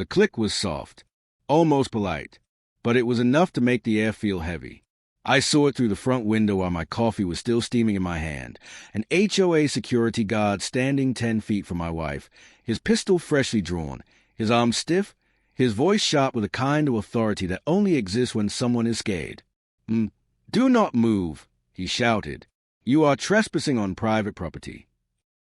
The click was soft, almost polite, but it was enough to make the air feel heavy. I saw it through the front window while my coffee was still steaming in my hand. An HOA security guard standing 10 feet from my wife, his pistol freshly drawn, his arms stiff, his voice sharp with a kind of authority that only exists when someone is scared. "Do not move," he shouted. "You are trespassing on private property."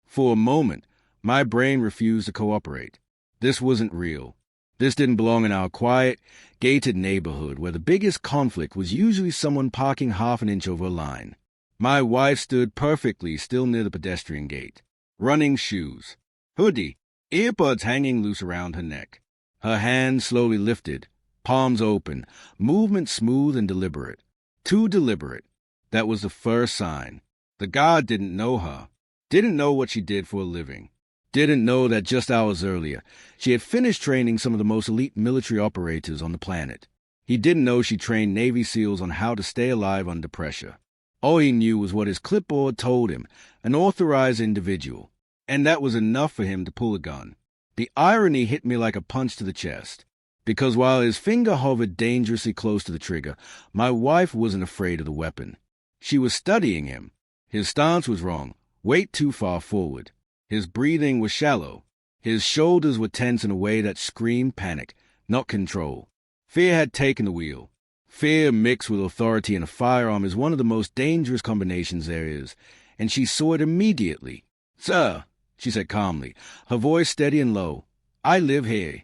For a moment, my brain refused to cooperate. This wasn't real. This didn't belong in our quiet, gated neighborhood where the biggest conflict was usually someone parking half an inch over a line. My wife stood perfectly still near the pedestrian gate. Running shoes, hoodie, earbuds hanging loose around her neck. Her hands slowly lifted, palms open, movement smooth and deliberate. Too deliberate. That was the first sign. The guard didn't know her, didn't know what she did for a living. Didn't know that just hours earlier, she had finished training some of the most elite military operators on the planet. He didn't know she trained Navy SEALs on how to stay alive under pressure. All he knew was what his clipboard told him, an authorized individual. And that was enough for him to pull a gun. The irony hit me like a punch to the chest. Because while his finger hovered dangerously close to the trigger, my wife wasn't afraid of the weapon. She was studying him. His stance was wrong, weight too far forward. His breathing was shallow. His shoulders were tense in a way that screamed panic, not control. Fear had taken the wheel. Fear mixed with authority in a firearm is one of the most dangerous combinations there is, and she saw it immediately. "Sir," she said calmly, her voice steady and low, "I live here.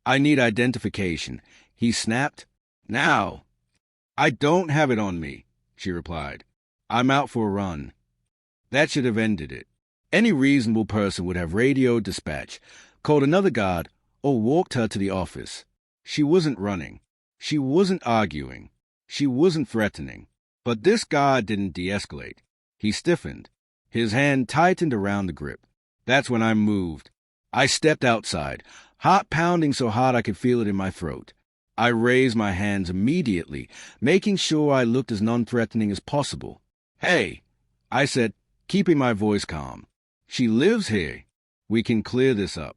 I need identification." He snapped. "Now." "I don't have it on me," she replied. "I'm out for a run." That should have ended it. Any reasonable person would have radioed dispatch, called another guard, or walked her to the office. She wasn't running. She wasn't arguing. She wasn't threatening. But this guard didn't de-escalate. He stiffened. His hand tightened around the grip. That's when I moved. I stepped outside, heart pounding so hard I could feel it in my throat. I raised my hands immediately, making sure I looked as non-threatening as possible. "Hey," I said, keeping my voice calm. "She lives here. We can clear this up."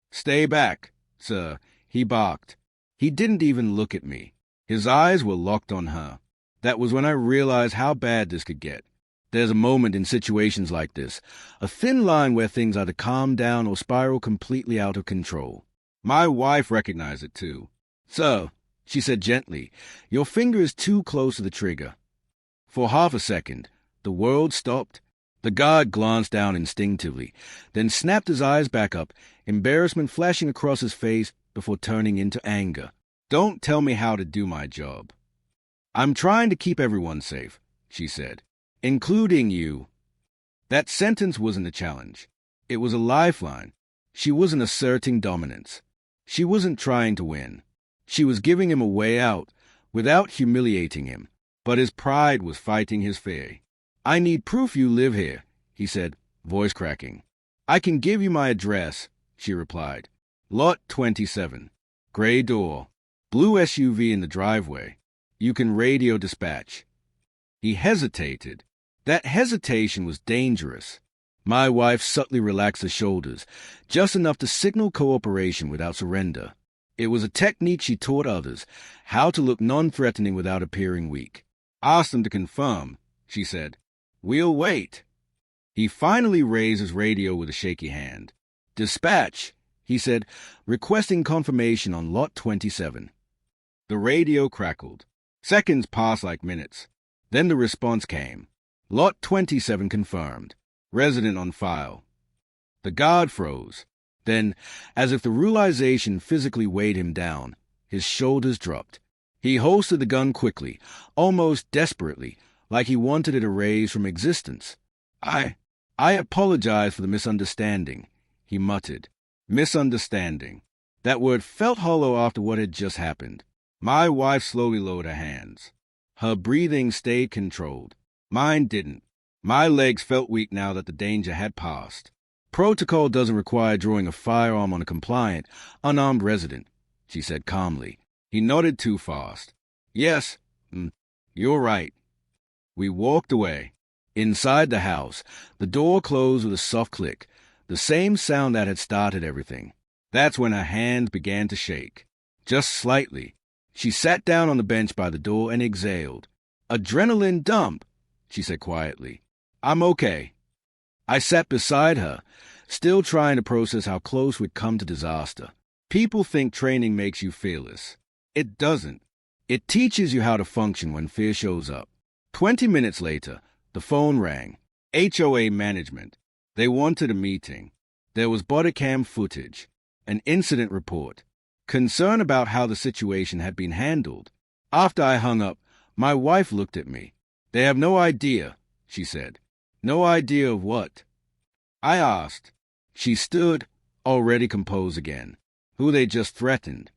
"Stay back, sir," he barked. He didn't even look at me. His eyes were locked on her. That was when I realized how bad this could get. There's a moment in situations like this, a thin line where things either calm down or spiral completely out of control. My wife recognized it too. "Sir," she said gently, "your finger is too close to the trigger." For half a second, the world stopped. The guard glanced down instinctively, then snapped his eyes back up, embarrassment flashing across his face before turning into anger. "Don't tell me how to do my job." "I'm trying to keep everyone safe," she said, "including you." That sentence wasn't a challenge. It was a lifeline. She wasn't asserting dominance. She wasn't trying to win. She was giving him a way out, without humiliating him. But his pride was fighting his fear. "I need proof you live here," he said, voice cracking. "I can give you my address," she replied. "Lot 27. Gray door. Blue SUV in the driveway. You can radio dispatch." He hesitated. That hesitation was dangerous. My wife subtly relaxed her shoulders, just enough to signal cooperation without surrender. It was a technique she taught others, how to look non-threatening without appearing weak. "Ask them to confirm," she said. "We'll wait." He finally raised his radio with a shaky hand. "Dispatch," he said, requesting confirmation on Lot 27. The radio crackled. Seconds passed like minutes. Then the response came. "Lot 27 confirmed. Resident on file." The guard froze. Then, as if the realization physically weighed him down, his shoulders dropped. He holstered the gun quickly, almost desperately, like he wanted it erased from existence. I apologize for the misunderstanding," he muttered. Misunderstanding. That word felt hollow after what had just happened. My wife slowly lowered her hands. Her breathing stayed controlled. Mine didn't. My legs felt weak now that the danger had passed. "Protocol doesn't require drawing a firearm on a compliant, unarmed resident," she said calmly. He nodded too fast. "Yes, you're right." We walked away. Inside the house, the door closed with a soft click, the same sound that had started everything. That's when her hands began to shake. Just slightly. She sat down on the bench by the door and exhaled. "Adrenaline dump," she said quietly. "I'm okay." I sat beside her, still trying to process how close we'd come to disaster. People think training makes you fearless. It doesn't. It teaches you how to function when fear shows up. 20 minutes later, the phone rang. HOA management. They wanted a meeting. There was body cam footage, an incident report, concern about how the situation had been handled. After I hung up, my wife looked at me. "They have no idea," she said. "No idea of what?" I asked. She stood, already composed again. Who they just threatened.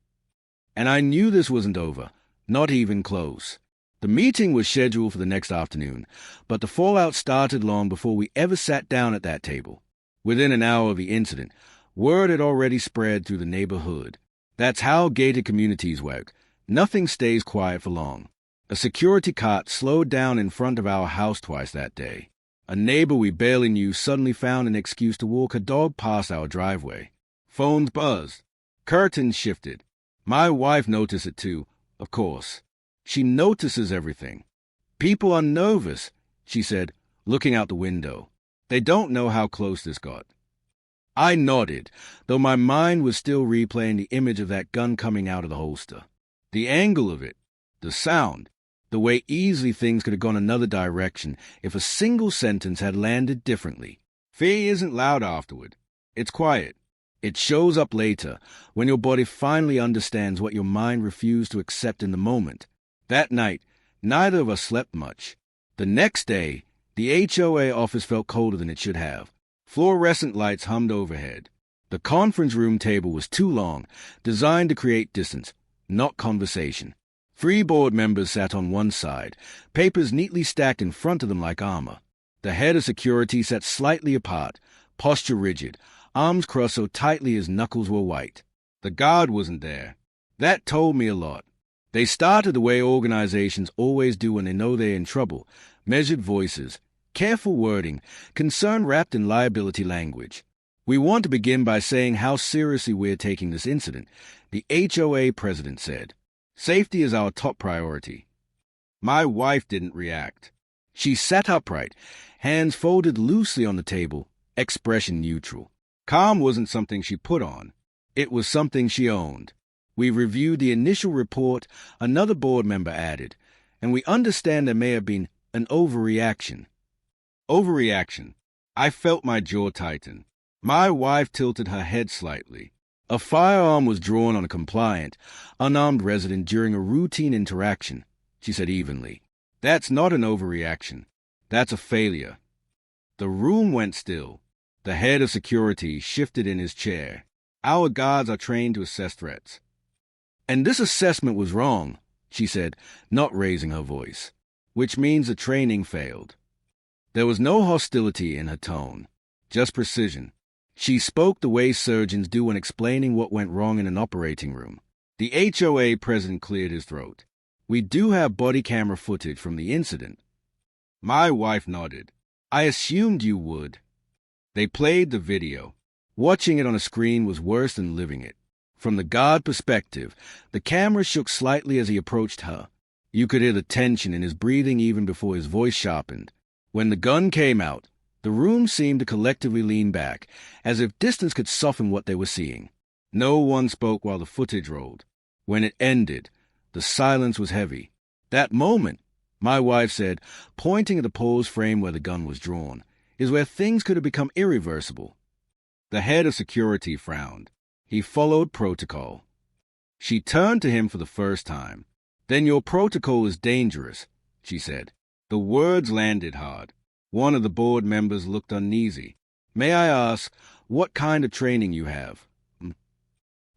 And I knew this wasn't over, not even close. The meeting was scheduled for the next afternoon, but the fallout started long before we ever sat down at that table. Within an hour of the incident, word had already spread through the neighborhood. That's how gated communities work. Nothing stays quiet for long. A security cart slowed down in front of our house twice that day. A neighbor we barely knew suddenly found an excuse to walk her dog past our driveway. Phones buzzed. Curtains shifted. My wife noticed it too, of course. She notices everything. "People are nervous," she said, looking out the window. "They don't know how close this got." I nodded, though my mind was still replaying the image of that gun coming out of the holster. The angle of it, the sound, the way easily things could have gone another direction if a single sentence had landed differently. Fear isn't loud afterward. It's quiet. It shows up later, when your body finally understands what your mind refused to accept in the moment. That night, neither of us slept much. The next day, the HOA office felt colder than it should have. Fluorescent lights hummed overhead. The conference room table was too long, designed to create distance, not conversation. 3 board members sat on one side, papers neatly stacked in front of them like armor. The head of security sat slightly apart, posture rigid, arms crossed so tightly his knuckles were white. The guard wasn't there. That told me a lot. They started the way organizations always do when they know they're in trouble. Measured voices, careful wording, concern wrapped in liability language. "We want to begin by saying how seriously we're taking this incident," the HOA president said. "Safety is our top priority." My wife didn't react. She sat upright, hands folded loosely on the table, expression neutral. Calm wasn't something she put on. It was something she owned. "We reviewed the initial report," another board member added, "and we understand there may have been an overreaction." Overreaction. I felt my jaw tighten. My wife tilted her head slightly. A firearm was drawn on a compliant, unarmed resident during a routine interaction, she said evenly. "That's not an overreaction. That's a failure." The room went still. The head of security shifted in his chair. "Our guards are trained to assess threats." "And this assessment was wrong," she said, not raising her voice, "which means the training failed." There was no hostility in her tone, just precision. She spoke the way surgeons do when explaining what went wrong in an operating room. The HOA president cleared his throat. "We do have body camera footage from the incident." My wife nodded. "I assumed you would." They played the video. Watching it on a screen was worse than living it. From the guard perspective, the camera shook slightly as he approached her. You could hear the tension in his breathing even before his voice sharpened. When the gun came out, the room seemed to collectively lean back, as if distance could soften what they were seeing. No one spoke while the footage rolled. When it ended, the silence was heavy. "That moment," my wife said, pointing at the pose frame where the gun was drawn, "is where things could have become irreversible." The head of security frowned. He followed protocol. She turned to him for the first time. "Then your protocol is dangerous," she said. The words landed hard. One of the board members looked uneasy. "May I ask what kind of training you have?"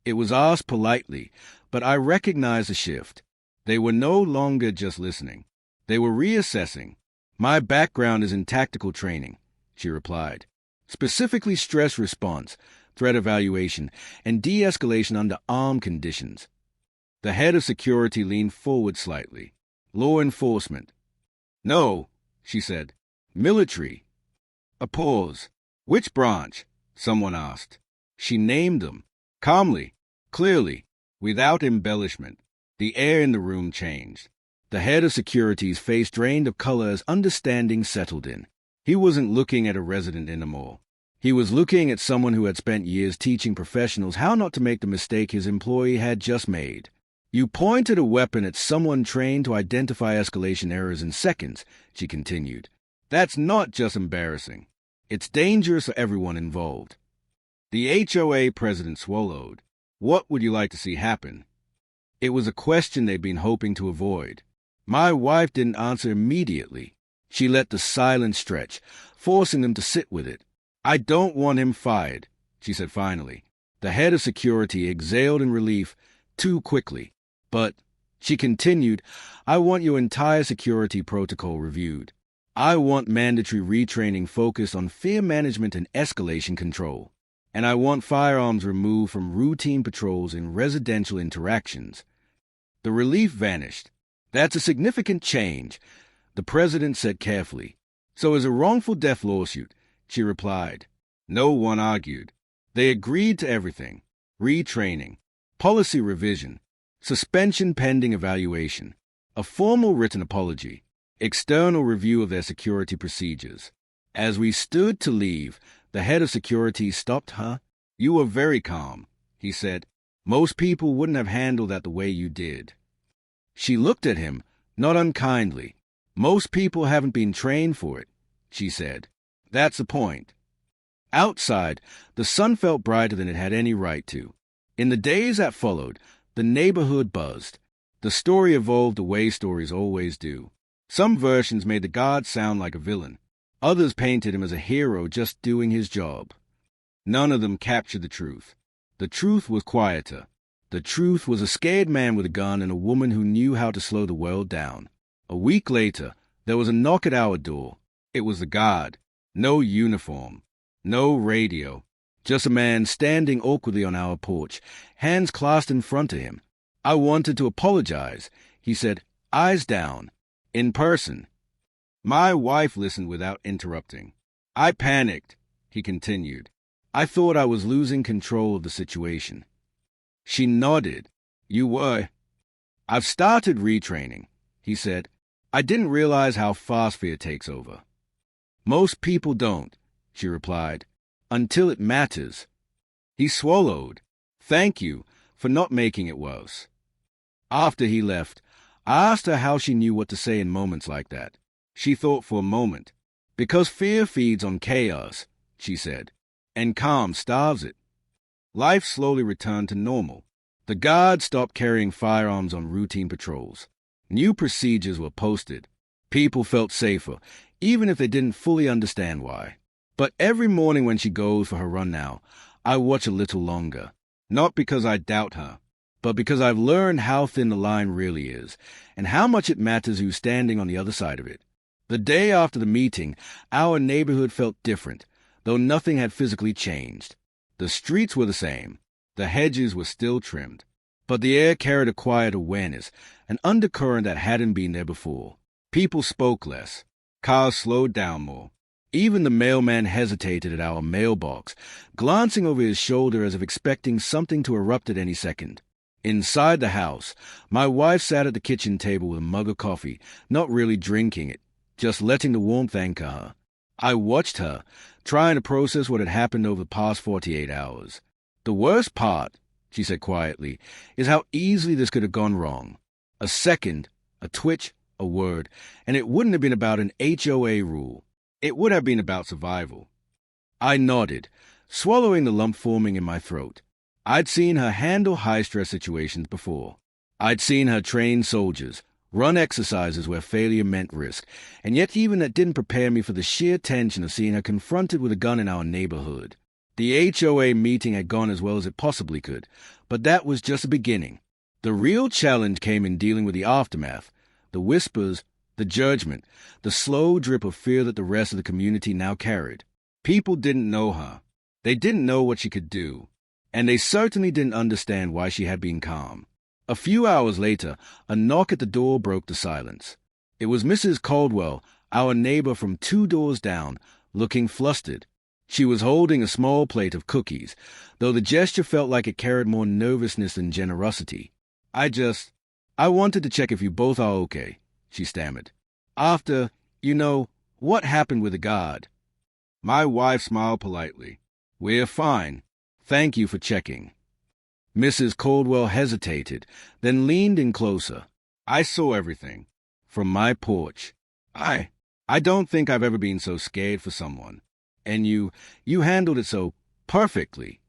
It was asked politely, but I recognized the shift. They were no longer just listening. They were reassessing. "My background is in tactical training," she replied. "Specifically stress response, threat evaluation, and de-escalation under armed conditions." The head of security leaned forward slightly. "Law enforcement." "No," she said. "Military." A pause. "Which branch?" someone asked. She named them. Calmly, clearly, without embellishment, the air in the room changed. The head of security's face drained of color as understanding settled in. He wasn't looking at a resident anymore. He was looking at someone who had spent years teaching professionals how not to make the mistake his employee had just made. You pointed a weapon at someone trained to identify escalation errors in seconds, she continued. That's not just embarrassing. It's dangerous for everyone involved. The HOA president swallowed. What would you like to see happen? It was a question they'd been hoping to avoid. My wife didn't answer immediately. She let the silence stretch, forcing them to sit with it. I don't want him fired, she said finally. The head of security exhaled in relief too quickly. But, she continued, I want your entire security protocol reviewed. I want mandatory retraining focused on fear management and escalation control. And I want firearms removed from routine patrols in residential interactions. The relief vanished. That's a significant change, the president said carefully. So is a wrongful death lawsuit, she replied. No one argued. They agreed to everything. Retraining, policy revision, suspension pending evaluation, a formal written apology, external review of their security procedures. As we stood to leave, the head of security stopped her. You were very calm, he said. Most people wouldn't have handled that the way you did. She looked at him, not unkindly. Most people haven't been trained for it, she said. That's the point. Outside, the sun felt brighter than it had any right to. In the days that followed, the neighborhood buzzed. The story evolved the way stories always do. Some versions made the guard sound like a villain. Others painted him as a hero just doing his job. None of them captured the truth. The truth was quieter. The truth was a scared man with a gun and a woman who knew how to slow the world down. A week later, there was a knock at our door. It was the guard. No uniform. No radio. Just a man standing awkwardly on our porch, hands clasped in front of him. I wanted to apologize, he said, eyes down. In person. My wife listened without interrupting. I panicked, he continued. I thought I was losing control of the situation. She nodded. You were. I've started retraining, he said. I didn't realize how fast fear takes over. Most people don't, she replied, until it matters. He swallowed. Thank you for not making it worse. After he left, I asked her how she knew what to say in moments like that. She thought for a moment. Because fear feeds on chaos, she said, and calm starves it. Life slowly returned to normal. The guard stopped carrying firearms on routine patrols. New procedures were posted. People felt safer, even if they didn't fully understand why. But every morning when she goes for her run now, I watch a little longer. Not because I doubt her, but because I've learned how thin the line really is, and how much it matters who's standing on the other side of it. The day after the meeting, our neighborhood felt different, though nothing had physically changed. The streets were the same. The hedges were still trimmed. But the air carried a quiet awareness, an undercurrent that hadn't been there before. People spoke less. Cars slowed down more. Even the mailman hesitated at our mailbox, glancing over his shoulder as if expecting something to erupt at any second. Inside the house, my wife sat at the kitchen table with a mug of coffee, not really drinking it, just letting the warmth anchor her. I watched her, trying to process what had happened over the past 48 hours. The worst part, she said quietly, is how easily this could have gone wrong. A second, a twitch, a word, and it wouldn't have been about an HOA rule. It would have been about survival. I nodded, swallowing the lump forming in my throat. I'd seen her handle high-stress situations before. I'd seen her train soldiers, run exercises where failure meant risk, and yet even that didn't prepare me for the sheer tension of seeing her confronted with a gun in our neighborhood. The HOA meeting had gone as well as it possibly could, but that was just a beginning. The real challenge came in dealing with the aftermath, the whispers, the judgment, the slow drip of fear that the rest of the community now carried. People didn't know her. They didn't know what she could do, and they certainly didn't understand why she had been calm. A few hours later, a knock at the door broke the silence. It was Mrs. Caldwell, our neighbor from 2 doors down, looking flustered. She was holding a small plate of cookies, though the gesture felt like it carried more nervousness than generosity. I wanted to check if you both are okay, she stammered. After, what happened with the guard? My wife smiled politely. We're fine. Thank you for checking. Mrs. Caldwell hesitated, then leaned in closer. I saw everything. From my porch. I don't think I've ever been so scared for someone. And you handled it so perfectly.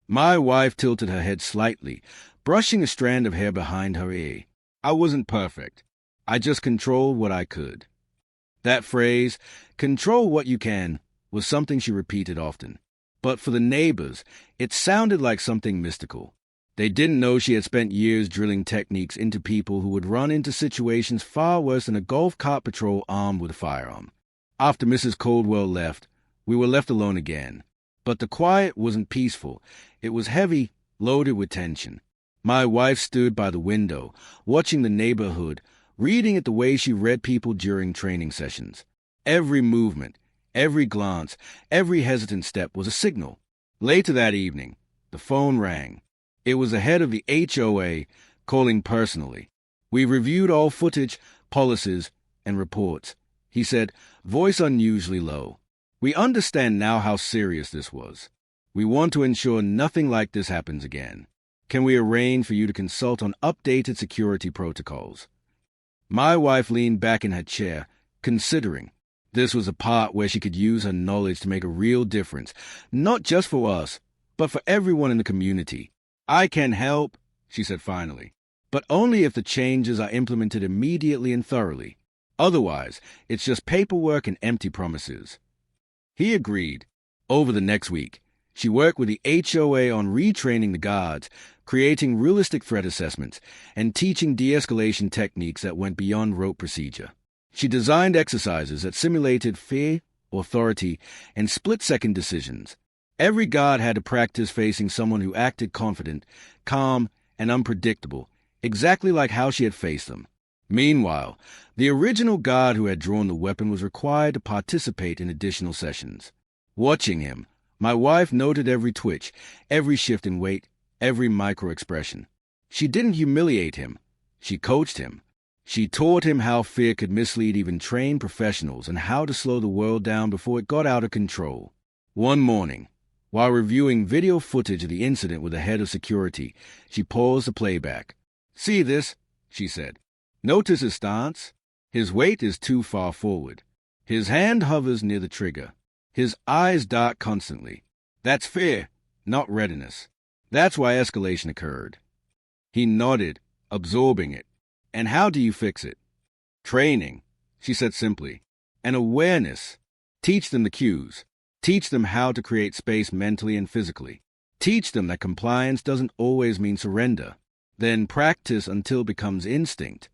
My wife tilted her head slightly, brushing a strand of hair behind her ear. I wasn't perfect. I just controlled what I could. That phrase, control what you can, was something she repeated often. But for the neighbors, it sounded like something mystical. They didn't know she had spent years drilling techniques into people who would run into situations far worse than a golf cart patrol armed with a firearm. After Mrs. Caldwell left, we were left alone again. But the quiet wasn't peaceful. It was heavy, loaded with tension. My wife stood by the window, watching the neighborhood, reading it the way she read people during training sessions. Every movement, every glance, every hesitant step was a signal. Later that evening, the phone rang. It was the head of the HOA calling personally. We reviewed all footage, policies, and reports. He said, voice unusually low. We understand now how serious this was. We want to ensure nothing like this happens again. Can we arrange for you to consult on updated security protocols? My wife leaned back in her chair, considering. This was a part where she could use her knowledge to make a real difference, not just for us, but for everyone in the community. I can help, she said finally, but only if the changes are implemented immediately and thoroughly. Otherwise, it's just paperwork and empty promises. He agreed. Over the next week, she worked with the HOA on retraining the guards, creating realistic threat assessments, and teaching de-escalation techniques that went beyond rote procedure. She designed exercises that simulated fear, authority, and split-second decisions. Every guard had to practice facing someone who acted confident, calm, and unpredictable, exactly like how she had faced them. Meanwhile, the original guard who had drawn the weapon was required to participate in additional sessions. Watching him, my wife noted every twitch, every shift in weight, every micro-expression. She didn't humiliate him. She coached him. She taught him how fear could mislead even trained professionals and how to slow the world down before it got out of control. One morning, while reviewing video footage of the incident with the head of security, she paused the playback. See this, she said. Notice his stance. His weight is too far forward. His hand hovers near the trigger. His eyes dart constantly. That's fear, not readiness. That's why escalation occurred. He nodded, absorbing it. And how do you fix it? Training, she said simply. And awareness. Teach them the cues. Teach them how to create space mentally and physically. Teach them that compliance doesn't always mean surrender. Then practice until it becomes instinct.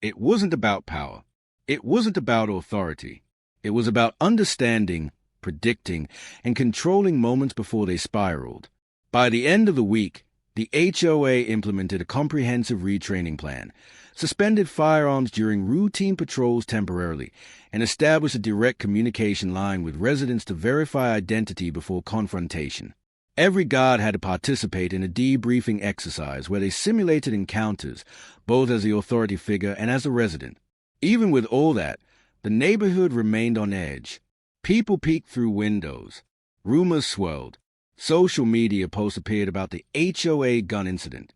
It wasn't about power. It wasn't about authority. It was about understanding, predicting, and controlling moments before they spiraled. By the end of the week, the HOA implemented a comprehensive retraining plan, suspended firearms during routine patrols temporarily, and established a direct communication line with residents to verify identity before confrontation. Every guard had to participate in a debriefing exercise where they simulated encounters, both as the authority figure and as a resident. Even with all that, the neighborhood remained on edge. People peeked through windows. Rumors swirled. Social media posts appeared about the HOA gun incident.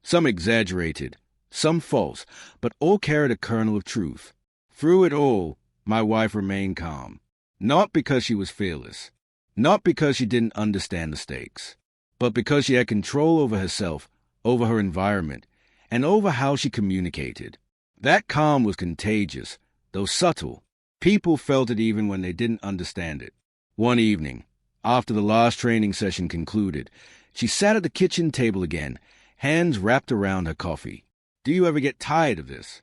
Some exaggerated, some false, but all carried a kernel of truth. Through it all, my wife remained calm. Not because she was fearless. Not because she didn't understand the stakes. But because she had control over herself, over her environment, and over how she communicated. That calm was contagious, though subtle. People felt it even when they didn't understand it. One evening, after the last training session concluded, she sat at the kitchen table again, hands wrapped around her coffee. Do you ever get tired of this?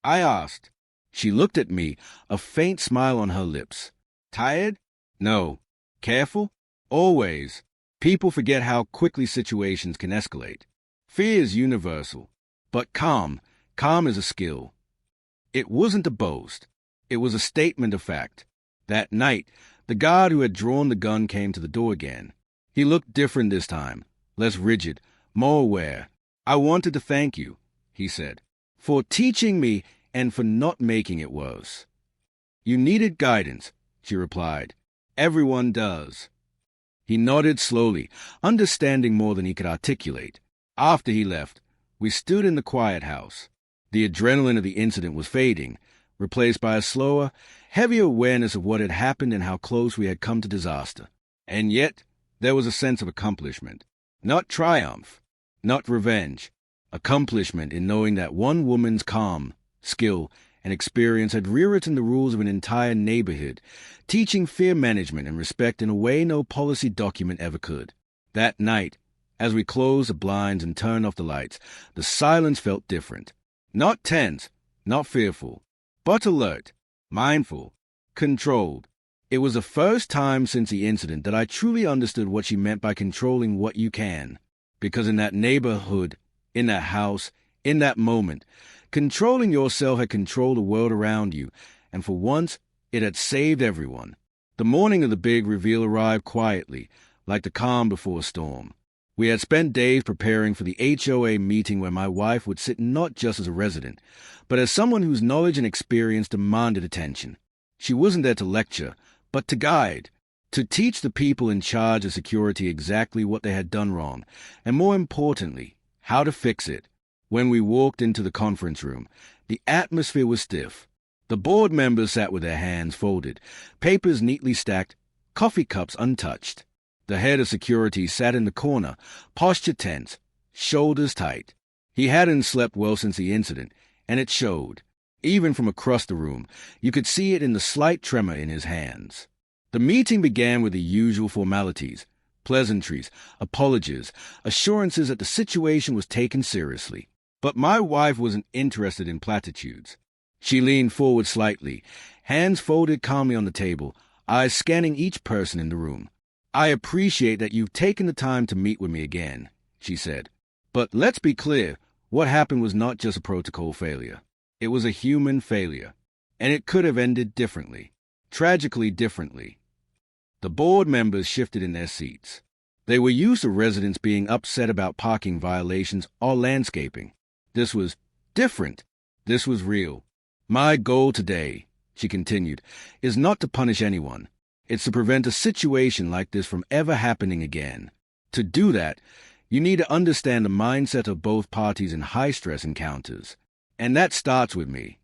I asked. She looked at me, a faint smile on her lips. Tired? No. Careful? Always. People forget how quickly situations can escalate. Fear is universal, but calm is a skill. It wasn't a boast. It was a statement of fact. That night, The guard who had drawn the gun came to the door again. He looked different this time, less rigid, more aware. "I wanted to thank you," he said, "for teaching me and for not making it worse." "You needed guidance," she replied. "Everyone does." He nodded slowly, understanding more than he could articulate. After he left, we stood in the quiet house. The adrenaline of the incident was fading, replaced by a slower, heavier awareness of what had happened and how close we had come to disaster. And yet, there was a sense of accomplishment. Not triumph, not revenge. Accomplishment in knowing that one woman's calm, skill, and experience had rewritten the rules of an entire neighborhood, teaching fear management and respect in a way no policy document ever could. That night, as we closed the blinds and turned off the lights, the silence felt different. Not tense, not fearful, but alert, mindful, controlled. It was the first time since the incident that I truly understood what she meant by controlling what you can. Because in that neighborhood, in that house, in that moment, controlling yourself had controlled the world around you, and for once, it had saved everyone. The morning of the big reveal arrived quietly, like the calm before a storm. We had spent days preparing for the HOA meeting where my wife would sit not just as a resident, but as someone whose knowledge and experience demanded attention. She wasn't there to lecture, but to guide, to teach the people in charge of security exactly what they had done wrong, and more importantly, how to fix it. When we walked into the conference room, the atmosphere was stiff. The board members sat with their hands folded, papers neatly stacked, coffee cups untouched. The head of security sat in the corner, posture tense, shoulders tight. He hadn't slept well since the incident, and it showed. Even from across the room, you could see it in the slight tremor in his hands. The meeting began with the usual formalities, pleasantries, apologies, assurances that the situation was taken seriously. But my wife wasn't interested in platitudes. She leaned forward slightly, hands folded calmly on the table, eyes scanning each person in the room. "I appreciate that you've taken the time to meet with me again," she said. "But let's be clear, what happened was not just a protocol failure. It was a human failure, and it could have ended differently, tragically differently." The board members shifted in their seats. They were used to residents being upset about parking violations or landscaping. This was different. This was real. "My goal today," she continued, "is not to punish anyone. It's to prevent a situation like this from ever happening again. To do that, you need to understand the mindset of both parties in high-stress encounters. And that starts with me."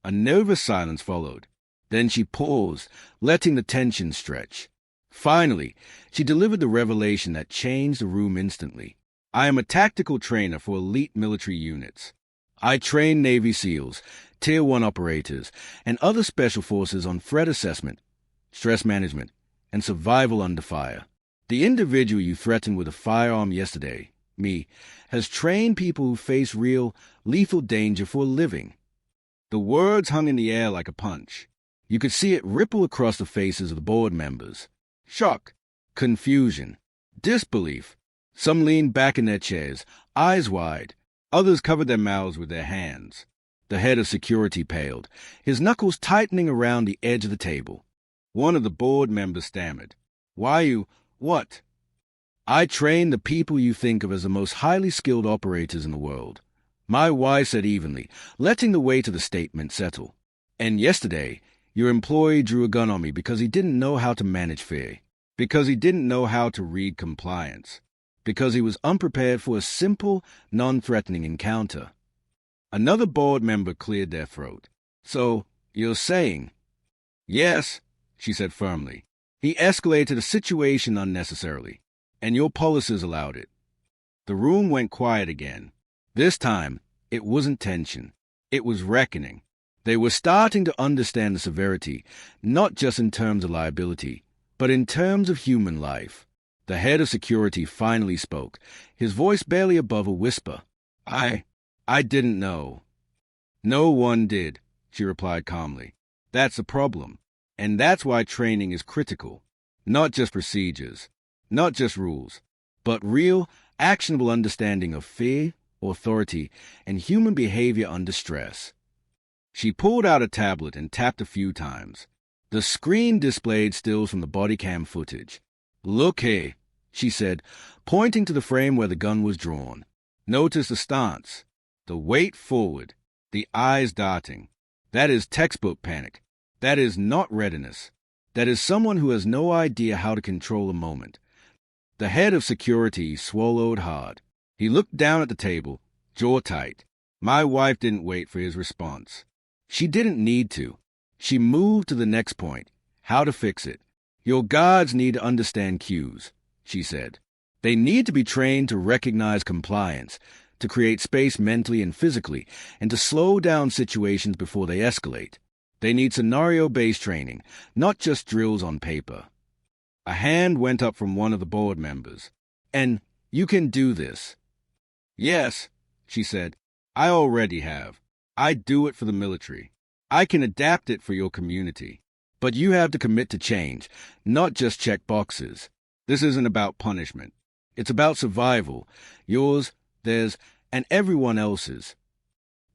A nervous silence followed. Then she paused, letting the tension stretch. Finally, she delivered the revelation that changed the room instantly. "I am a tactical trainer for elite military units. I train Navy SEALs, Tier 1 operators, and other special forces on threat assessment, stress management, and survival under fire. The individual you threatened with a firearm yesterday, me, has trained people who face real, lethal danger for a living." The words hung in the air like a punch. You could see it ripple across the faces of the board members. Shock, confusion, disbelief. Some leaned back in their chairs, eyes wide. Others covered their mouths with their hands. The head of security paled, his knuckles tightening around the edge of the table. One of the board members stammered. What? "I train the people you think of as the most highly skilled operators in the world," my wife said evenly, letting the weight of the statement settle. "And yesterday, your employee drew a gun on me because he didn't know how to manage fear, because he didn't know how to read compliance, because he was unprepared for a simple, non-threatening encounter." Another board member cleared their throat. "So, you're saying—" "Yes," she said firmly. "He escalated the situation unnecessarily, and your policies allowed it." The room went quiet again. This time, it wasn't tension. It was reckoning. They were starting to understand the severity, not just in terms of liability, but in terms of human life. The head of security finally spoke, his voice barely above a whisper. I didn't know." "No one did," she replied calmly. "That's the problem. And that's why training is critical. Not just procedures, not just rules, but real, actionable understanding of fear, authority, and human behavior under stress." She pulled out a tablet and tapped a few times. The screen displayed stills from the body cam footage. "Look here," she said, pointing to the frame where the gun was drawn. "Notice the stance, the weight forward, the eyes darting. That is textbook panic. That is not readiness. That is someone who has no idea how to control a moment." The head of security swallowed hard. He looked down at the table, jaw tight. My wife didn't wait for his response. She didn't need to. She moved to the next point, how to fix it. "Your guards need to understand cues," she said. "They need to be trained to recognize compliance, to create space mentally and physically, and to slow down situations before they escalate. They need scenario-based training, not just drills on paper." A hand went up from one of the board members. "And you can do this." "Yes," she said. "I already have. I do it for the military. I can adapt it for your community. But you have to commit to change, not just check boxes. This isn't about punishment. It's about survival. Yours, theirs, and everyone else's."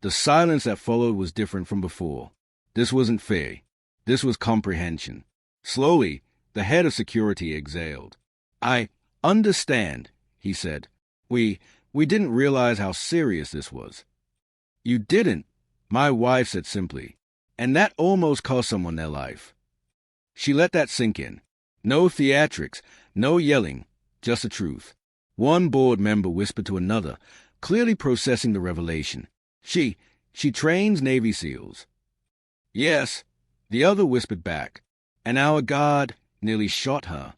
The silence that followed was different from before. This wasn't fear. This was comprehension. Slowly, the head of security exhaled. "I understand," he said. We didn't realize how serious this was." "You didn't," my wife said simply. "And that almost cost someone their life." She let that sink in. No theatrics, no yelling, just the truth. One board member whispered to another, clearly processing the revelation. She trains Navy SEALs." "Yes," the other whispered back. "And our guard nearly shot her."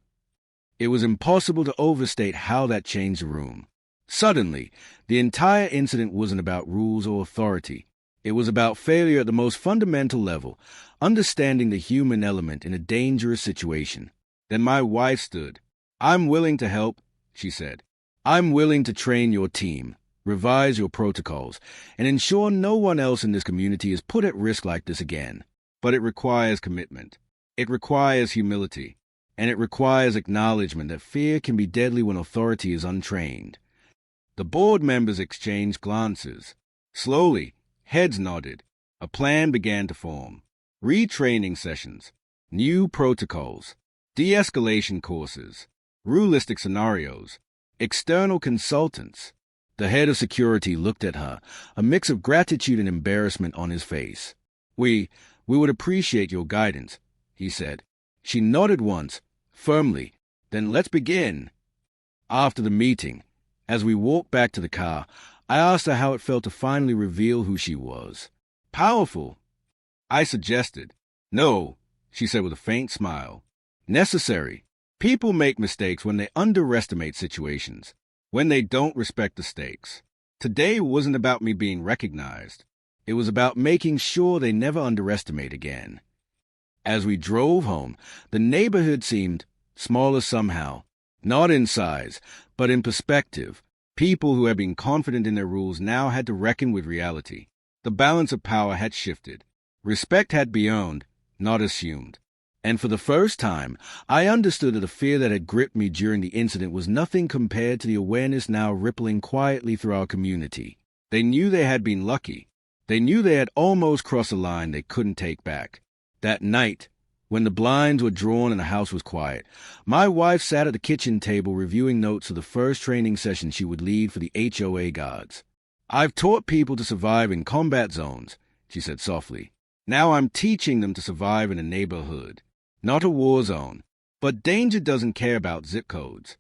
It was impossible to overstate how that changed the room. Suddenly, the entire incident wasn't about rules or authority. It was about failure at the most fundamental level, understanding the human element in a dangerous situation. Then my wife stood. "I'm willing to help," she said. "I'm willing to train your team, revise your protocols, and ensure no one else in this community is put at risk like this again. But it requires commitment. It requires humility. And it requires acknowledgement that fear can be deadly when authority is untrained." The board members exchanged glances. Slowly, heads nodded. A plan began to form. Retraining sessions, new protocols, de-escalation courses, realistic scenarios, external consultants. The head of security looked at her, a mix of gratitude and embarrassment on his face. We would appreciate your guidance," he said. She nodded once, firmly. "Then let's begin." After the meeting, as we walked back to the car, I asked her how it felt to finally reveal who she was. "Powerful," I suggested. "No," she said with a faint smile. "Necessary. People make mistakes when they underestimate situations, when they don't respect the stakes. Today wasn't about me being recognized. It was about making sure they never underestimate again." As we drove home, the neighborhood seemed smaller somehow, not in size, but in perspective. People who had been confident in their rules now had to reckon with reality. The balance of power had shifted. Respect had been earned, not assumed. And for the first time, I understood that the fear that had gripped me during the incident was nothing compared to the awareness now rippling quietly through our community. They knew they had been lucky. They knew they had almost crossed a line they couldn't take back. That night, when the blinds were drawn and the house was quiet, my wife sat at the kitchen table reviewing notes of the first training session she would lead for the HOA guards. "I've taught people to survive in combat zones," she said softly. "Now I'm teaching them to survive in a neighborhood, not a war zone. But danger doesn't care about zip codes."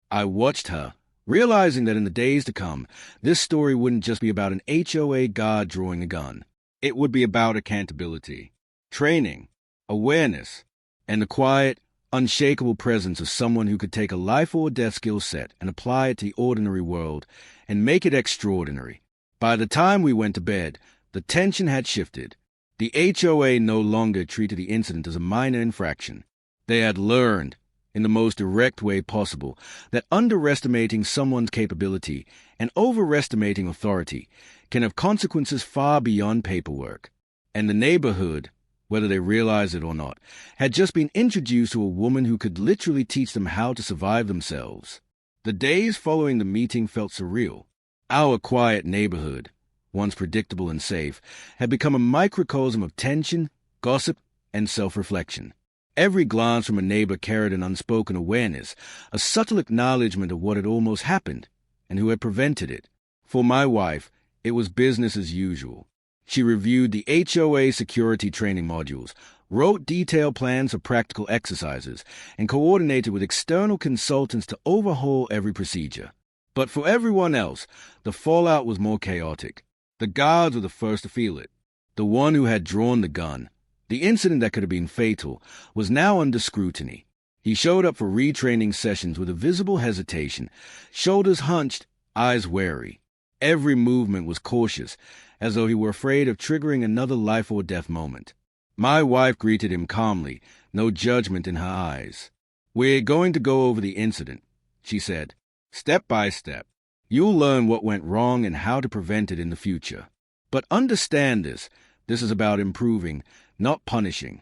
I watched her, realizing that in the days to come, this story wouldn't just be about an HOA guard drawing a gun. It would be about accountability, training, awareness, and the quiet, unshakable presence of someone who could take a life-or-death skill set and apply it to the ordinary world and make it extraordinary. By the time we went to bed, the tension had shifted. The HOA no longer treated the incident as a minor infraction. They had learned, in the most direct way possible, that underestimating someone's capability and overestimating authority can have consequences far beyond paperwork. And the neighborhood, whether they realized it or not, had just been introduced to a woman who could literally teach them how to survive themselves. The days following the meeting felt surreal. Our quiet neighborhood, once predictable and safe, had become a microcosm of tension, gossip, and self-reflection. Every glance from a neighbor carried an unspoken awareness, a subtle acknowledgement of what had almost happened and who had prevented it. For my wife, it was business as usual. She reviewed the HOA security training modules, wrote detailed plans for practical exercises, and coordinated with external consultants to overhaul every procedure. But for everyone else, the fallout was more chaotic. The guards were the first to feel it. The one who had drawn the gun, the incident that could have been fatal, was now under scrutiny. He showed up for retraining sessions with a visible hesitation, shoulders hunched, eyes wary. Every movement was cautious, as though he were afraid of triggering another life-or-death moment. My wife greeted him calmly, no judgment in her eyes. "We're going to go over the incident," she said. "Step by step. You'll learn what went wrong and how to prevent it in the future. But understand this is about improving, not punishing."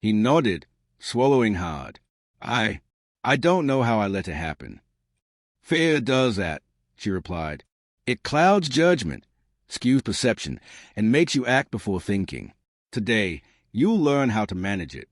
He nodded, swallowing hard. I don't know how I let it happen." "Fear does that," she replied. "It clouds judgment, skews perception, and makes you act before thinking. Today, you'll learn how to manage it."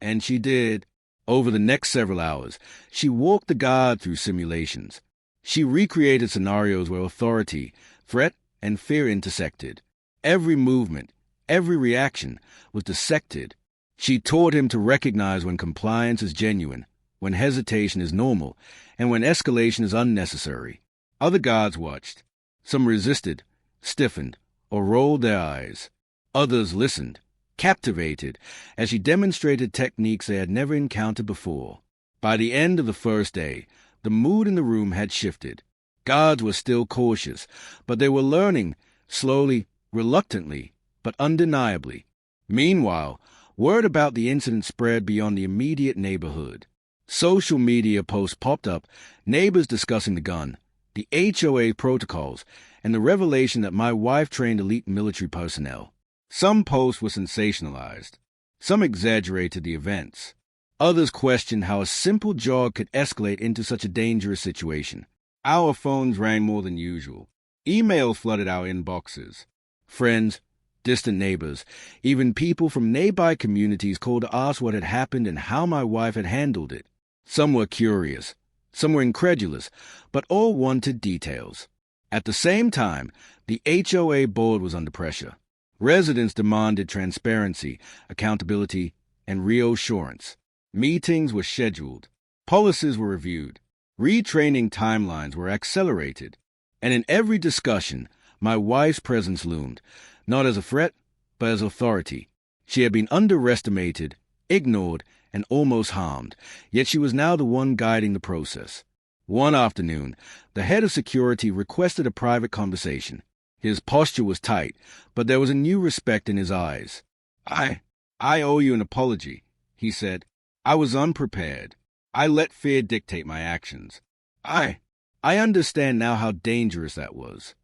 And she did. Over the next several hours, she walked the guard through simulations. She recreated scenarios where authority, threat, and fear intersected. Every movement, every reaction was dissected. She taught him to recognize when compliance is genuine, when hesitation is normal, and when escalation is unnecessary. Other guards watched. Some resisted, stiffened, or rolled their eyes. Others listened, captivated, as she demonstrated techniques they had never encountered before. By the end of the first day, the mood in the room had shifted. Guards were still cautious, but they were learning, slowly, reluctantly, but undeniably. Meanwhile, word about the incident spread beyond the immediate neighborhood. Social media posts popped up, neighbors discussing the gun, the HOA protocols, and the revelation that my wife trained elite military personnel. Some posts were sensationalized. Some exaggerated the events. Others questioned how a simple jog could escalate into such a dangerous situation. Our phones rang more than usual. Emails flooded our inboxes. Friends, distant neighbors, even people from nearby communities called to ask what had happened and how my wife had handled it. Some were curious. Some were incredulous, but all wanted details. At the same time, the HOA board was under pressure. Residents demanded transparency, accountability, and reassurance. Meetings were scheduled. Policies were reviewed. Retraining timelines were accelerated. And in every discussion, my wife's presence loomed, not as a threat, but as authority. She had been underestimated, ignored, and almost harmed, yet she was now the one guiding the process. One afternoon, the head of security requested a private conversation. His posture was tight, but there was a new respect in his eyes. I owe you an apology," he said. "I was unprepared. I let fear dictate my actions. I understand now how dangerous that was."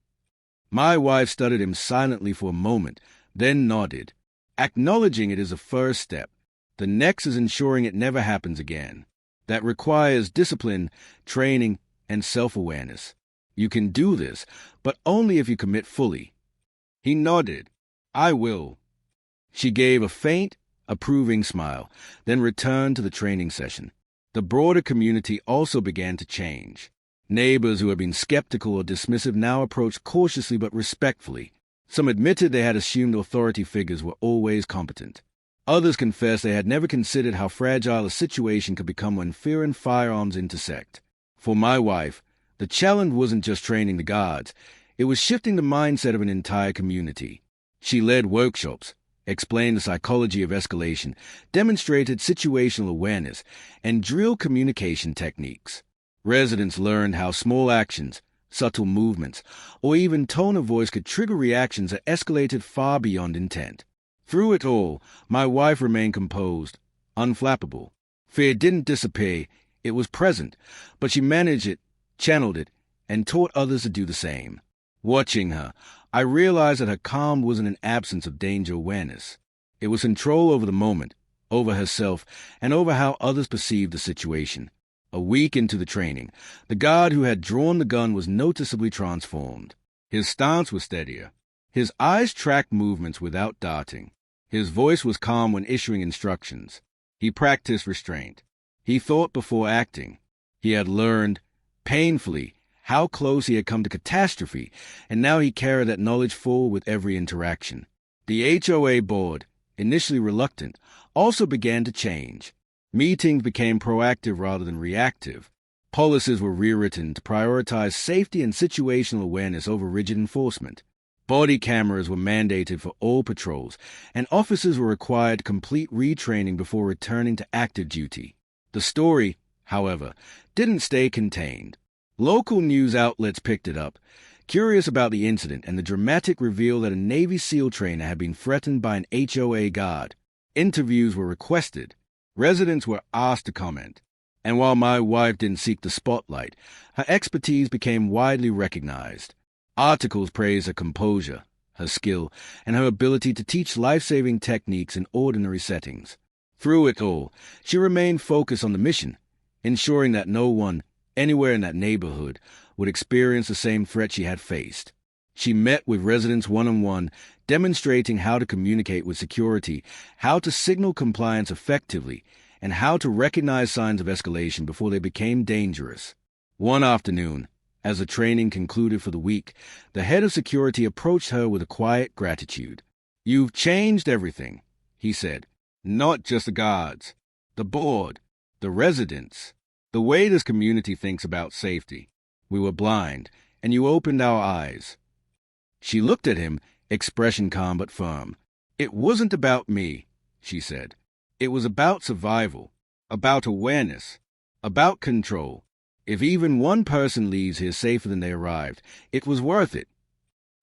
My wife studied him silently for a moment, then nodded. Acknowledging it is a first step. The next is ensuring it never happens again. That requires discipline, training, and self-awareness. You can do this, but only if you commit fully. He nodded. "I will." She gave a faint, approving smile, then returned to the training session. The broader community also began to change. Neighbors who had been skeptical or dismissive now approached cautiously but respectfully. Some admitted they had assumed authority figures were always competent. Others confessed they had never considered how fragile a situation could become when fear and firearms intersect. For my wife, the challenge wasn't just training the guards, it was shifting the mindset of an entire community. She led workshops, explained the psychology of escalation, demonstrated situational awareness, and drilled communication techniques. Residents learned how small actions, subtle movements, or even tone of voice could trigger reactions that escalated far beyond intent. Through it all, my wife remained composed, unflappable. Fear didn't disappear, it was present, but she managed it, channeled it, and taught others to do the same. Watching her, I realized that her calm wasn't an absence of danger awareness. It was control over the moment, over herself, and over how others perceived the situation. A week into the training, the guard who had drawn the gun was noticeably transformed. His stance was steadier. His eyes tracked movements without darting. His voice was calm when issuing instructions. He practiced restraint. He thought before acting. He had learned, painfully, how close he had come to catastrophe, and now he carried that knowledge forward with every interaction. The HOA board, initially reluctant, also began to change. Meetings became proactive rather than reactive. Policies were rewritten to prioritize safety and situational awareness over rigid enforcement. Body cameras were mandated for all patrols, and officers were required to complete retraining before returning to active duty. The story, however, didn't stay contained. Local news outlets picked it up, curious about the incident and the dramatic reveal that a Navy SEAL trainer had been threatened by an HOA guard. Interviews were requested. Residents were asked to comment. And while my wife didn't seek the spotlight, her expertise became widely recognized. Articles praised her composure, her skill, and her ability to teach life-saving techniques in ordinary settings. Through it all, she remained focused on the mission, ensuring that no one, anywhere in that neighborhood, would experience the same threat she had faced. She met with residents one-on-one, demonstrating how to communicate with security, how to signal compliance effectively, and how to recognize signs of escalation before they became dangerous. One afternoon, as the training concluded for the week, the head of security approached her with a quiet gratitude. "You've changed everything," he said. "Not just the guards, the board, the residents, the way this community thinks about safety. We were blind, and you opened our eyes." She looked at him, expression calm but firm. "It wasn't about me," she said. "It was about survival, about awareness, about control. If even one person leaves here safer than they arrived, it was worth it."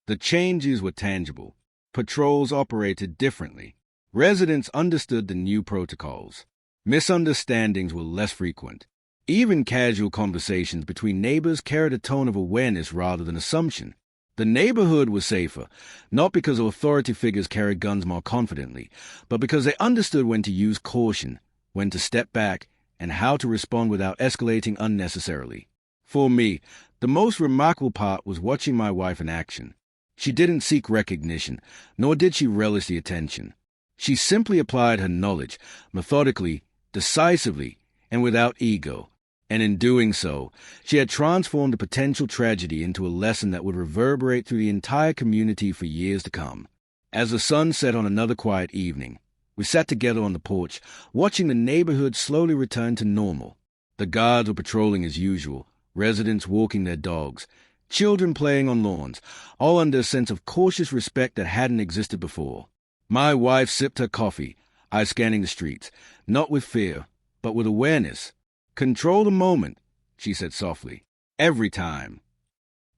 The changes were tangible. Patrols operated differently. Residents understood the new protocols. Misunderstandings were less frequent. Even casual conversations between neighbors carried a tone of awareness rather than assumption. The neighborhood was safer, not because authority figures carried guns more confidently, but because they understood when to use caution, when to step back, and how to respond without escalating unnecessarily. For me, the most remarkable part was watching my wife in action. She didn't seek recognition, nor did she relish the attention. She simply applied her knowledge, methodically, decisively, and without ego. And in doing so, she had transformed a potential tragedy into a lesson that would reverberate through the entire community for years to come. As the sun set on another quiet evening, we sat together on the porch, watching the neighborhood slowly return to normal. The guards were patrolling as usual, residents walking their dogs, children playing on lawns, all under a sense of cautious respect that hadn't existed before. My wife sipped her coffee, I scanning the streets, not with fear, but with awareness. "Control the moment," she said softly. "Every time."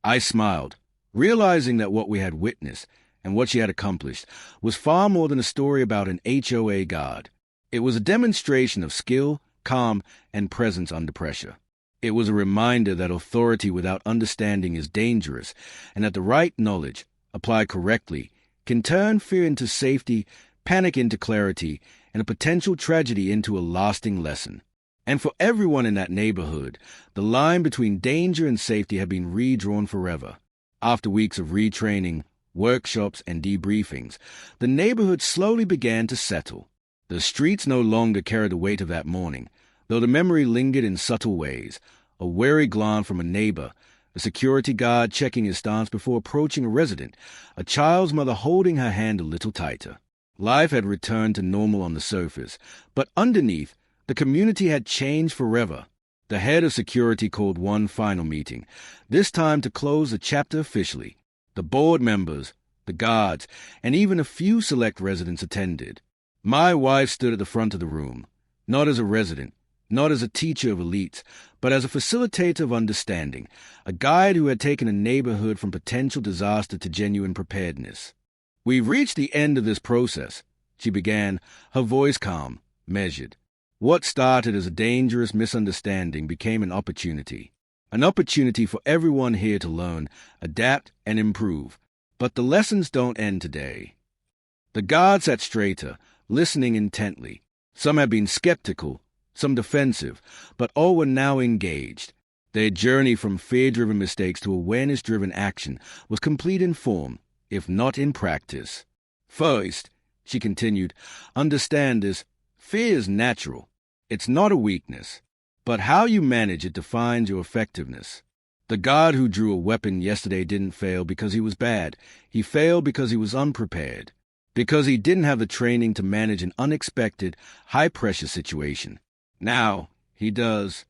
I smiled, realizing that what we had witnessed and what she had accomplished was far more than a story about an HOA guard. It was a demonstration of skill, calm, and presence under pressure. It was a reminder that authority without understanding is dangerous, and that the right knowledge, applied correctly, can turn fear into safety, panic into clarity, and a potential tragedy into a lasting lesson. And for everyone in that neighborhood, the line between danger and safety had been redrawn forever. After weeks of retraining, workshops, and debriefings, the neighborhood slowly began to settle. The streets no longer carried the weight of that morning, though the memory lingered in subtle ways. A wary glance from a neighbor, a security guard checking his stance before approaching a resident, a child's mother holding her hand a little tighter. Life had returned to normal on the surface, but underneath, the community had changed forever. The head of security called one final meeting, this time to close the chapter officially. The board members, the guards, and even a few select residents attended. My wife stood at the front of the room, not as a resident, not as a teacher of elites, but as a facilitator of understanding, a guide who had taken a neighborhood from potential disaster to genuine preparedness. "We've reached the end of this process," she began, her voice calm, measured. What started as a dangerous misunderstanding became an opportunity for everyone here to learn, adapt, and improve. But the lessons don't end today. The guards sat straighter, listening intently. Some had been skeptical, some defensive, but all were now engaged. Their journey from fear-driven mistakes to awareness-driven action was complete in form, if not in practice. First, She continued, "Understand this. Fear is natural. It's not a weakness. But how you manage it defines your effectiveness. The guard who drew a weapon yesterday didn't fail because he was bad. He failed because he was unprepared. Because he didn't have the training to manage an unexpected, high-pressure situation. Now, he does."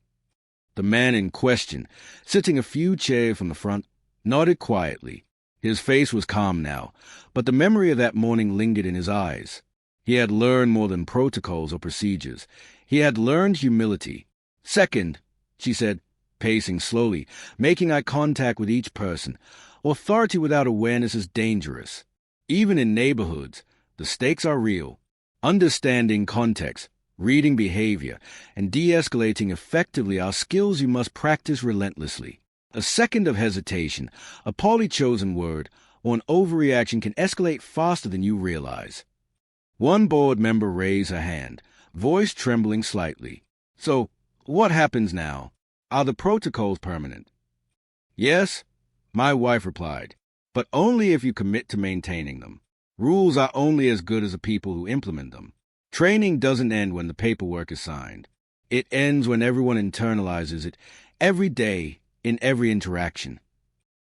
The man in question, sitting a few chairs from the front, nodded quietly. His face was calm now, but the memory of that morning lingered in his eyes. He had learned more than protocols or procedures. He had learned humility. "Second," she said, pacing slowly, making eye contact with each person, "authority without awareness is dangerous. Even in neighborhoods, the stakes are real. Understanding context, reading behavior, and de-escalating effectively are skills you must practice relentlessly. A second of hesitation, a poorly chosen word, or an overreaction can escalate faster than you realize." One board member raised her hand, voice trembling slightly. "So, what happens now? Are the protocols permanent?" "Yes," my wife replied, "but only if you commit to maintaining them. Rules are only as good as the people who implement them. Training doesn't end when the paperwork is signed. It ends when everyone internalizes it, every day, in every interaction."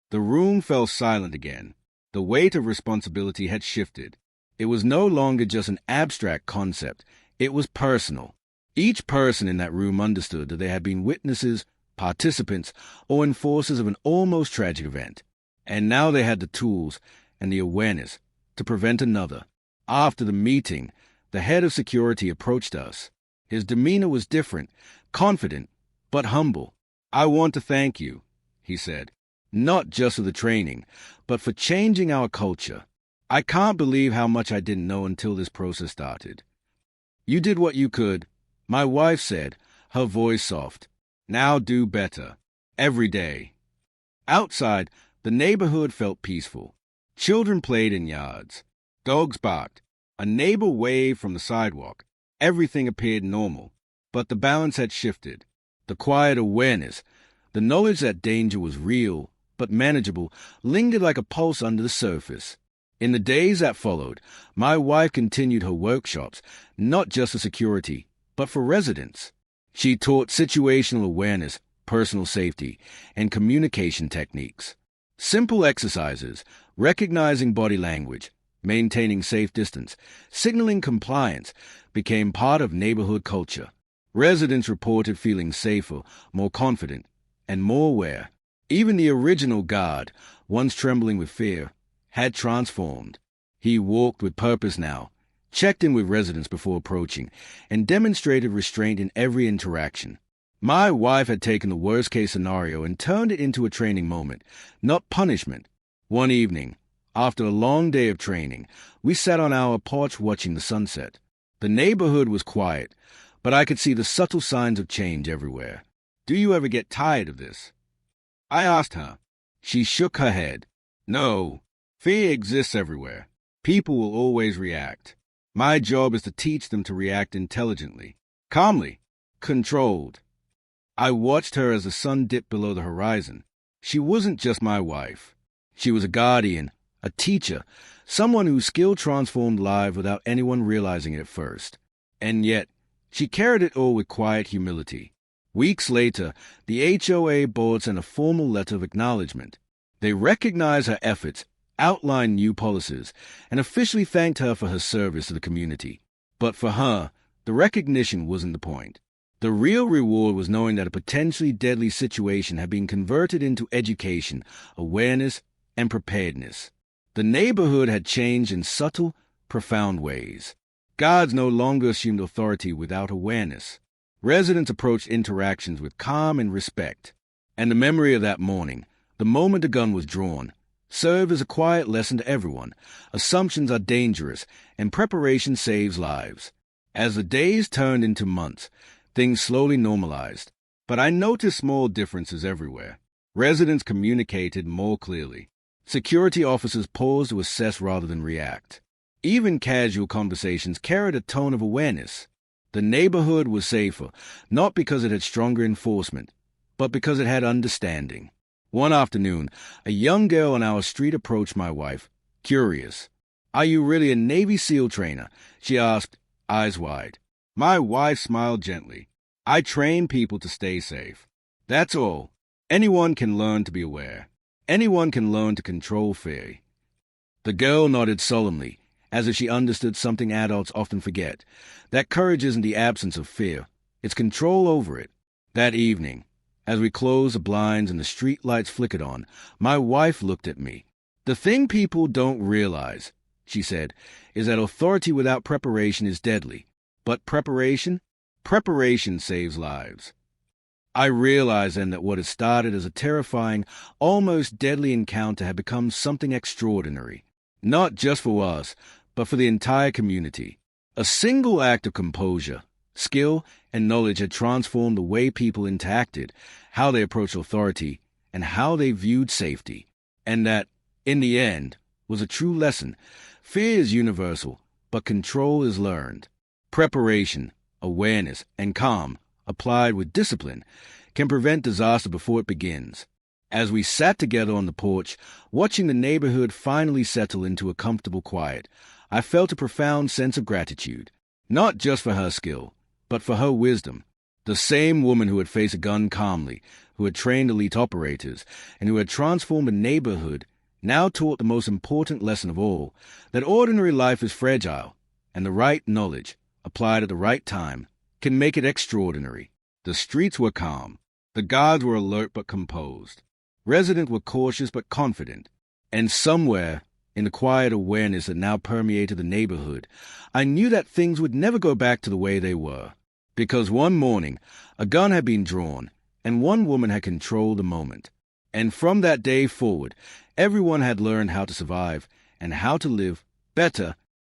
The room fell silent again. The weight of responsibility had shifted. It was no longer just an abstract concept. It was personal. Each person in that room understood that they had been witnesses, participants, or enforcers of an almost tragic event. And now they had the tools and the awareness to prevent another. After the meeting, the head of security approached us. His demeanor was different, confident, but humble. "I want to thank you," he said, "not just for the training, but for changing our culture. I can't believe how much I didn't know until this process started." "You did what you could," my wife said, her voice soft. "Now do better. Every day." Outside, the neighborhood felt peaceful. Children played in yards. Dogs barked. A neighbor waved from the sidewalk. Everything appeared normal, but the balance had shifted. The quiet awareness, the knowledge that danger was real, but manageable, lingered like a pulse under the surface. In the days that followed, my wife continued her workshops, not just for security, but for residents. She taught situational awareness, personal safety, and communication techniques. Simple exercises, recognizing body language, maintaining safe distance, signaling compliance, became part of neighborhood culture. Residents reported feeling safer, more confident, and more aware. Even the original guard, once trembling with fear, had transformed. He walked with purpose now, checked in with residents before approaching, and demonstrated restraint in every interaction. My wife had taken the worst-case scenario and turned it into a training moment, not punishment. One evening, after a long day of training, we sat on our porch watching the sunset. The neighborhood was quiet, but I could see the subtle signs of change everywhere. "Do you ever get tired of this?" I asked her. She shook her head. "No. Fear exists everywhere. People will always react. My job is to teach them to react intelligently, calmly, controlled." I watched her as the sun dipped below the horizon. She wasn't just my wife. She was a guardian, a teacher, someone whose skill transformed lives without anyone realizing it at first. And yet, she carried it all with quiet humility. Weeks later, the HOA board sent a formal letter of acknowledgement. They recognized her efforts, outlined new policies, and officially thanked her for her service to the community. But for her, the recognition wasn't the point. The real reward was knowing that a potentially deadly situation had been converted into education, awareness, and preparedness. The neighborhood had changed in subtle, profound ways. Guards no longer assumed authority without awareness. Residents approached interactions with calm and respect. And the memory of that morning, the moment the gun was drawn, served as a quiet lesson to everyone. Assumptions are dangerous, and preparation saves lives. As the days turned into months, things slowly normalized. But I noticed small differences everywhere. Residents communicated more clearly. Security officers paused to assess rather than react. Even casual conversations carried a tone of awareness. The neighborhood was safer, not because it had stronger enforcement, but because it had understanding. One afternoon, a young girl on our street approached my wife, curious. "Are you really a Navy SEAL trainer?" she asked, eyes wide. My wife smiled gently. "I train people to stay safe. That's all. Anyone can learn to be aware. Anyone can learn to control fear." The girl nodded solemnly, as if she understood something adults often forget, that courage isn't the absence of fear, it's control over it. That evening, as we closed the blinds and the street lights flickered on, my wife looked at me. "The thing people don't realize," she said, "is that authority without preparation is deadly. But preparation saves lives." I realized then that what had started as a terrifying, almost deadly encounter had become something extraordinary. Not just for us, but for the entire community. A single act of composure, skill, and knowledge had transformed the way people interacted, how they approached authority, and how they viewed safety. And that, in the end, was a true lesson. Fear is universal, but control is learned. Preparation, awareness, and calm, applied with discipline, can prevent disaster before it begins. As we sat together on the porch, watching the neighborhood finally settle into a comfortable quiet, I felt a profound sense of gratitude, not just for her skill, but for her wisdom. The same woman who had faced a gun calmly, who had trained elite operators, and who had transformed a neighborhood, now taught the most important lesson of all, that ordinary life is fragile, and the right knowledge, applied at the right time, can make it extraordinary. The streets were calm. The guards were alert but composed. Residents were cautious but confident. And somewhere, in the quiet awareness that now permeated the neighborhood, I knew that things would never go back to the way they were. Because one morning, a gun had been drawn, and one woman had controlled the moment. And from that day forward, everyone had learned how to survive and how to live better